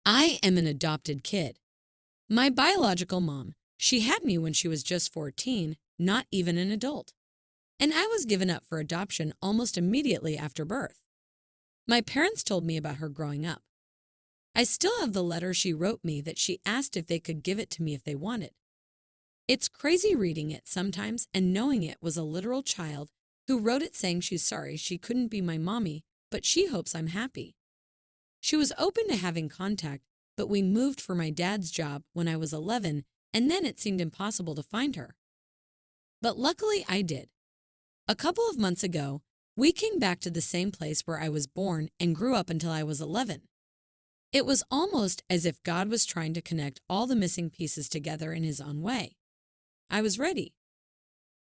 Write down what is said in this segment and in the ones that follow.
I am an adopted kid. My biological mom, she had me when she was just 14, not even an adult. And I was given up for adoption almost immediately after birth. My parents told me about her growing up. I still have the letter she wrote me that she asked if they could give it to me if they wanted. It's crazy reading it sometimes and knowing it was a literal child who wrote it saying she's sorry she couldn't be my mommy, but she hopes I'm happy. She was open to having contact, but we moved for my dad's job when I was 11, and then it seemed impossible to find her. But luckily I did. A couple of months ago, we came back to the same place where I was born and grew up until I was 11. It was almost as if God was trying to connect all the missing pieces together in His own way. I was ready.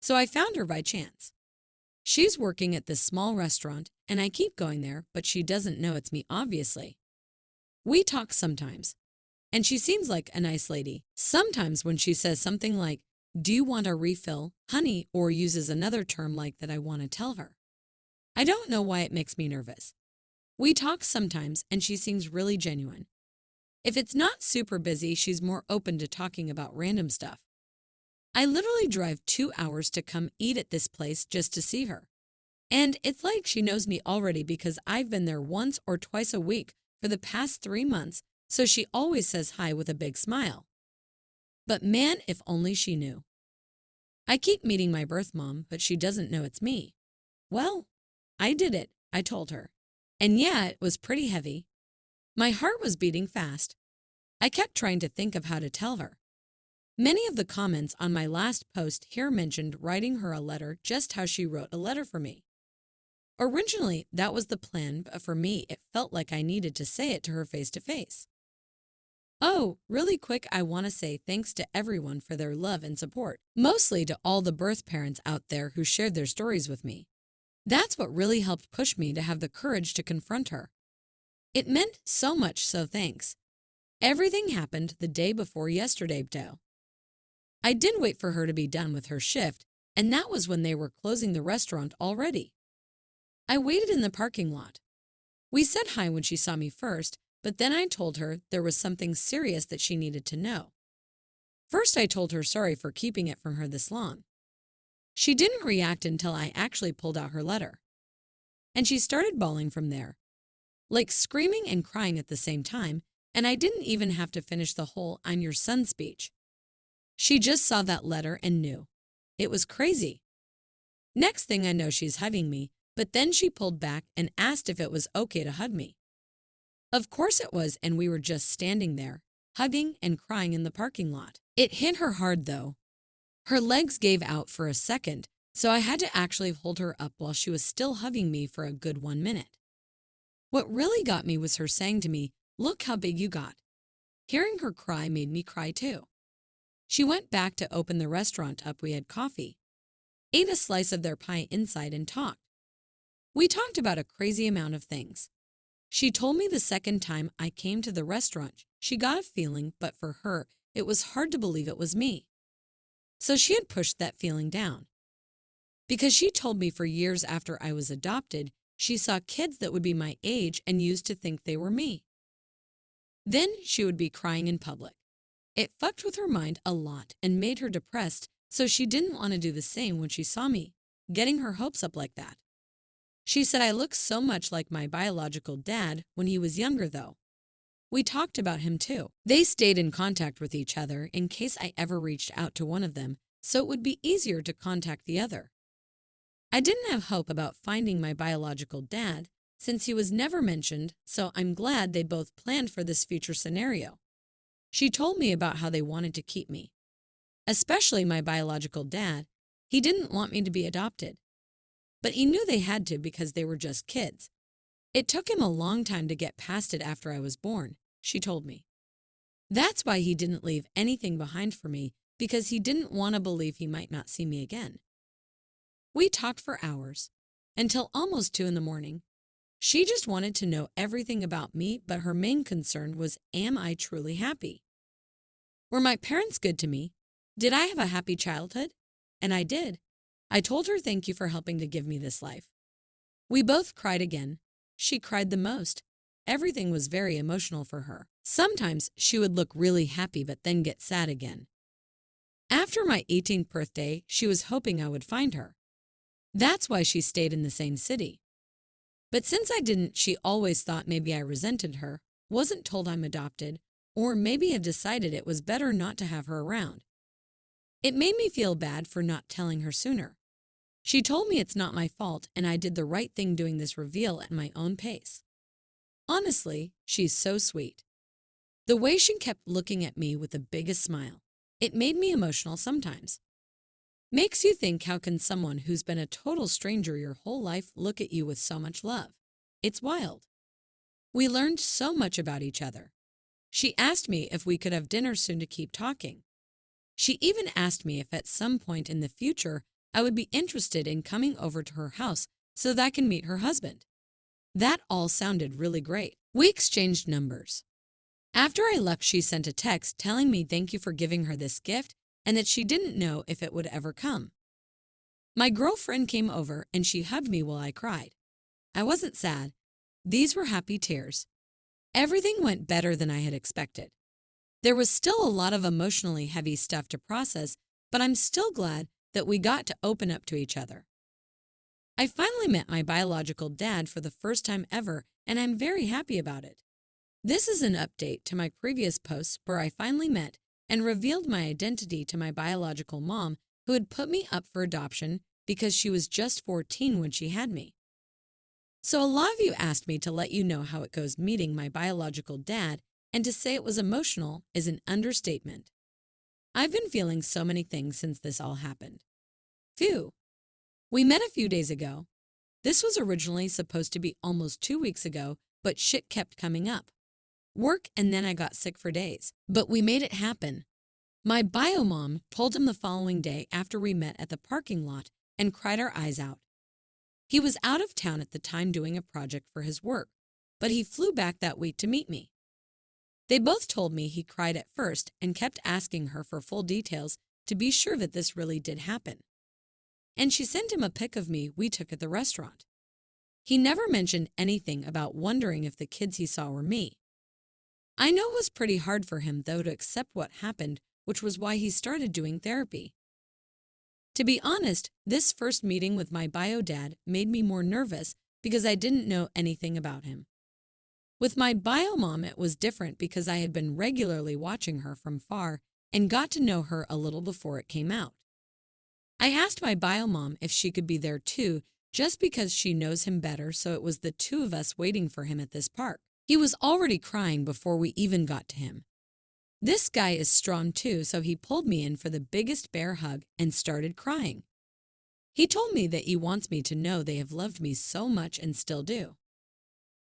So I found her by chance. She's working at this small restaurant, and I keep going there, but she doesn't know it's me, obviously. We talk sometimes, and she seems like a nice lady. Sometimes when she says something like, "Do you want a refill, honey?" or uses another term like that, I want to tell her. I don't know why it makes me nervous. We talk sometimes, and she seems really genuine. If it's not super busy, she's more open to talking about random stuff. I literally drive 2 hours to come eat at this place just to see her. And it's like she knows me already because I've been there once or twice a week for the past 3 months, so she always says hi with a big smile. But man, if only she knew. I keep meeting my birth mom, but she doesn't know it's me. Well, I did it, I told her. And yeah, it was pretty heavy. My heart was beating fast. I kept trying to think of how to tell her. Many of the comments on my last post here mentioned writing her a letter just how she wrote a letter for me. Originally, that was the plan, but for me, it felt like I needed to say it to her face to face. Oh, really quick, I want to say thanks to everyone for their love and support, mostly to all the birth parents out there who shared their stories with me. That's what really helped push me to have the courage to confront her. It meant so much, so thanks. Everything happened the day before yesterday, though. I didn't wait for her to be done with her shift, and that was when they were closing the restaurant already. I waited in the parking lot. We said hi when she saw me first, but then I told her there was something serious that she needed to know. First, I told her sorry for keeping it from her this long. She didn't react until I actually pulled out her letter. And she started bawling from there, like screaming and crying at the same time, and I didn't even have to finish the whole "I'm your son" speech. She just saw that letter and knew. It was crazy. Next thing I know, she's hugging me, but then she pulled back and asked if it was okay to hug me. Of course it was, and we were just standing there, hugging and crying in the parking lot. It hit her hard, though. Her legs gave out for a second, so I had to actually hold her up while she was still hugging me for a good 1 minute. What really got me was her saying to me, "Look how big you got." Hearing her cry made me cry too. She went back to open the restaurant up. We had coffee, ate a slice of their pie inside, and talked. We talked about a crazy amount of things. She told me the second time I came to the restaurant, she got a feeling, but for her, it was hard to believe it was me. So she had pushed that feeling down. Because she told me for years after I was adopted, she saw kids that would be my age and used to think they were me. Then she would be crying in public. It fucked with her mind a lot and made her depressed, so she didn't want to do the same when she saw me, getting her hopes up like that. She said I looked so much like my biological dad when he was younger, though. We talked about him too. They stayed in contact with each other in case I ever reached out to one of them, so it would be easier to contact the other. I didn't have hope about finding my biological dad since he was never mentioned, so I'm glad they both planned for this future scenario. She told me about how they wanted to keep me, especially my biological dad. He didn't want me to be adopted, but he knew they had to because they were just kids. It took him a long time to get past it after I was born, she told me. That's why he didn't leave anything behind for me, because he didn't want to believe he might not see me again. We talked for hours, until almost 2 in the morning. She just wanted to know everything about me, but her main concern was, am I truly happy? Were my parents good to me? Did I have a happy childhood? And I did. I told her thank you for helping to give me this life. We both cried again. She cried the most. everything was very emotional for her. Sometimes she would look really happy but then get sad again. After my 18th birthday, she was hoping I would find her. That's why she stayed in the same city. But since I didn't, she always thought maybe I resented her, wasn't told I'm adopted, or maybe had decided it was better not to have her around. It made me feel bad for not telling her sooner. She told me it's not my fault and I did the right thing doing this reveal at my own pace. Honestly, she's so sweet. The way she kept looking at me with the biggest smile, it made me emotional sometimes. Makes you think, how can someone who's been a total stranger your whole life look at you with so much love? It's wild. We learned so much about each other. She asked me if we could have dinner soon to keep talking. She even asked me if at some point in the future I would be interested in coming over to her house so that I can meet her husband. That all sounded really great. We exchanged numbers. After I left, she sent a text telling me thank you for giving her this gift and that she didn't know if it would ever come. My girlfriend came over and she hugged me while I cried. I wasn't sad. These were happy tears. Everything went better than I had expected. There was still a lot of emotionally heavy stuff to process, but I'm still glad that we got to open up to each other. I finally met my biological dad for the first time ever, and I'm very happy about it. This is an update to my previous posts where I finally met and revealed my identity to my biological mom, who had put me up for adoption because she was just 14 when she had me. So a lot of you asked me to let you know how it goes meeting my biological dad, and to say it was emotional is an understatement. I've been feeling so many things since this all happened. Phew. We met a few days ago. This was originally supposed to be almost 2 weeks ago, but shit kept coming up. Work, and then I got sick for days. But we made it happen. My bio mom told him the following day after we met at the parking lot and cried our eyes out. He was out of town at the time doing a project for his work, but he flew back that week to meet me. They both told me he cried at first and kept asking her for full details to be sure that this really did happen. And she sent him a pic of me we took at the restaurant. He never mentioned anything about wondering if the kids he saw were me. I know it was pretty hard for him, though, to accept what happened, which was why he started doing therapy. To be honest, this first meeting with my bio dad made me more nervous because I didn't know anything about him. With my bio mom, it was different because I had been regularly watching her from far and got to know her a little before it came out. I asked my bio mom if she could be there too, just because she knows him better, so it was the two of us waiting for him at this park. He was already crying before we even got to him. This guy is strong too, so he pulled me in for the biggest bear hug and started crying. He told me that he wants me to know they have loved me so much and still do.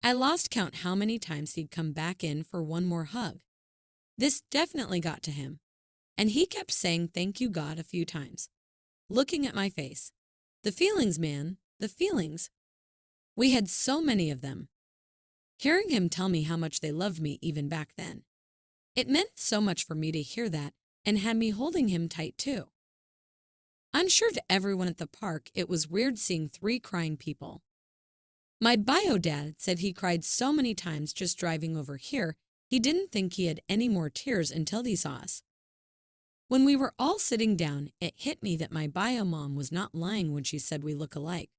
I lost count how many times he'd come back in for one more hug. This definitely got to him, and he kept saying thank you God a few times, looking at my face. The feelings, man, the feelings. We had so many of them. Hearing him tell me how much they loved me even back then. It meant so much for me to hear that and had me holding him tight too. I'm sure to everyone at the park it was weird seeing 3 crying people. My bio dad said he cried so many times just driving over here, he didn't think he had any more tears until he saw us. When we were all sitting down, it hit me that my bio mom was not lying when she said we look alike.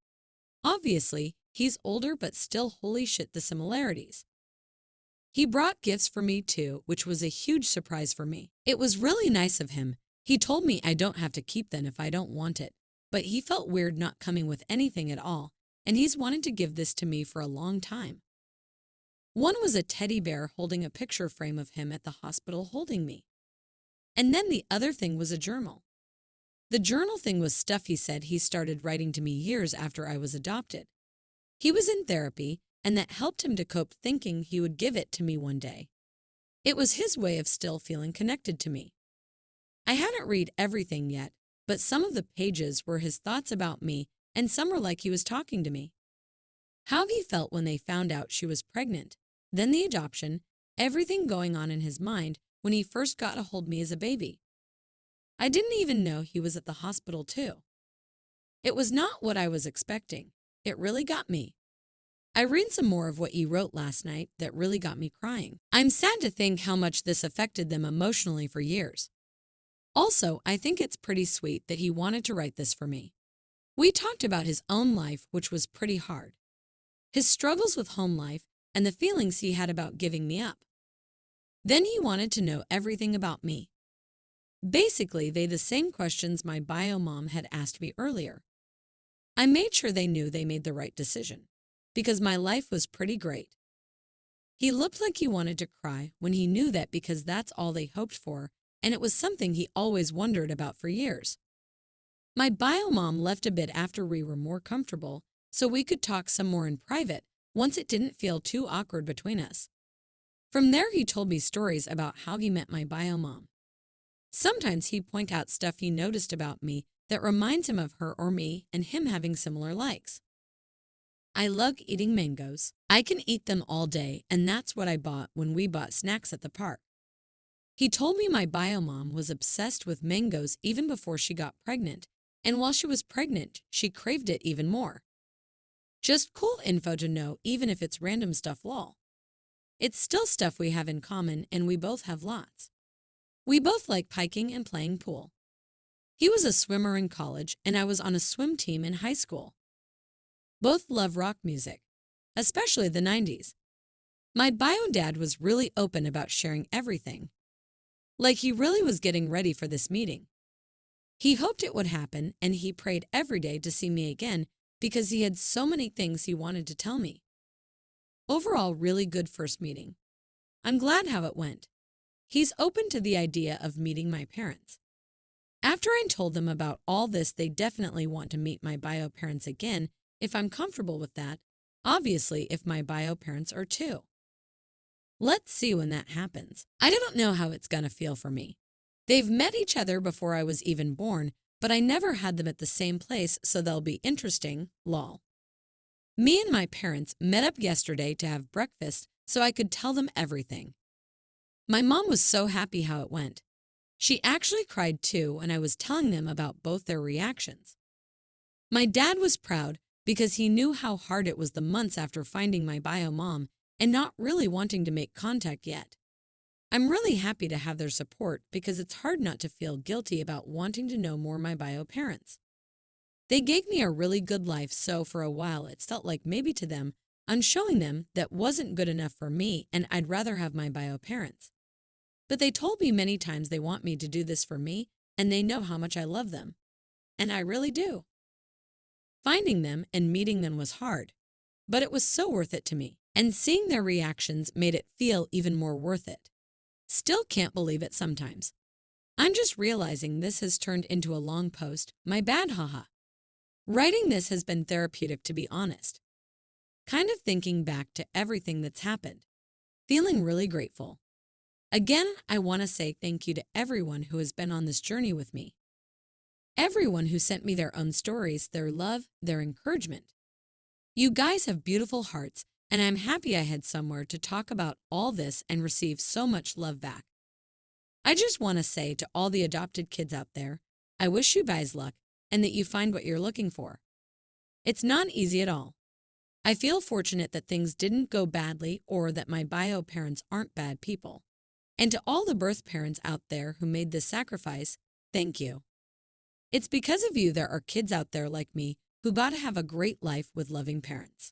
Obviously, he's older, but still, holy shit, the similarities. He brought gifts for me too, which was a huge surprise for me. It was really nice of him. He told me I don't have to keep them if I don't want it, but he felt weird not coming with anything at all, and he's wanted to give this to me for a long time. One was a teddy bear holding a picture frame of him at the hospital holding me. And then the other thing was a journal. The journal thing was stuff he said he started writing to me years after I was adopted. He was in therapy, and that helped him to cope, thinking he would give it to me one day. It was his way of still feeling connected to me. I hadn't read everything yet, but some of the pages were his thoughts about me, and some were like he was talking to me. How he felt when they found out she was pregnant, then the adoption, everything going on in his mind when he first got to hold me as a baby. I didn't even know he was at the hospital too. It was not what I was expecting. It really got me. I read some more of what you wrote last night that really got me crying. I'm sad to think how much this affected them emotionally for years. Also, I think it's pretty sweet that he wanted to write this for me. We talked about his own life, which was pretty hard. His struggles with home life and the feelings he had about giving me up. Then he wanted to know everything about me. Basically, the same questions my bio mom had asked me earlier. I made sure they knew they made the right decision, because my life was pretty great. He looked like he wanted to cry when he knew that because that's all they hoped for, and it was something he always wondered about for years. My bio mom left a bit after we were more comfortable, so we could talk some more in private once it didn't feel too awkward between us. From there he told me stories about how he met my bio mom. Sometimes he'd point out stuff he noticed about me that reminds him of her or me and him having similar likes. I love eating mangoes. I can eat them all day, and that's what I bought when we bought snacks at the park. He told me my bio mom was obsessed with mangoes even before she got pregnant, and while she was pregnant, she craved it even more. Just cool info to know, even if it's random stuff, lol. It's still stuff we have in common, and we both have lots. We both like hiking and playing pool. He was a swimmer in college, and I was on a swim team in high school. Both love rock music, especially the 90s. My bio dad was really open about sharing everything. Like he really was getting ready for this meeting. He hoped it would happen, and he prayed every day to see me again because he had so many things he wanted to tell me. Overall, really good first meeting. I'm glad how it went. He's open to the idea of meeting my parents. After I told them about all this, they definitely want to meet my bio parents again if I'm comfortable with that, obviously if my bio parents are too. Let's see when that happens. I don't know how it's gonna feel for me. They've met each other before I was even born, but I never had them at the same place, so they'll be interesting, lol. Me and my parents met up yesterday to have breakfast so I could tell them everything. My mom was so happy how it went. She actually cried too when I was telling them about both their reactions. My dad was proud because he knew how hard it was the months after finding my bio mom and not really wanting to make contact yet. I'm really happy to have their support because it's hard not to feel guilty about wanting to know more my bio parents. They gave me a really good life, so for a while it felt like maybe to them, I'm showing them that wasn't good enough for me and I'd rather have my bio parents. But they told me many times they want me to do this for me and they know how much I love them. And I really do. Finding them and meeting them was hard, but it was so worth it to me, and seeing their reactions made it feel even more worth it. Still can't believe it sometimes. I'm just realizing this has turned into a long post. My bad, haha. Writing this has been therapeutic, to be honest. Kind of thinking back to everything that's happened. Feeling really grateful. Again, I want to say thank you to everyone who has been on this journey with me. Everyone who sent me their own stories, their love, their encouragement. You guys have beautiful hearts, and I'm happy I had somewhere to talk about all this and receive so much love back. I just want to say to all the adopted kids out there, I wish you guys luck and that you find what you're looking for. It's not easy at all. I feel fortunate that things didn't go badly or that my bio parents aren't bad people. And to all the birth parents out there who made this sacrifice, thank you. It's because of you there are kids out there like me who got to have a great life with loving parents.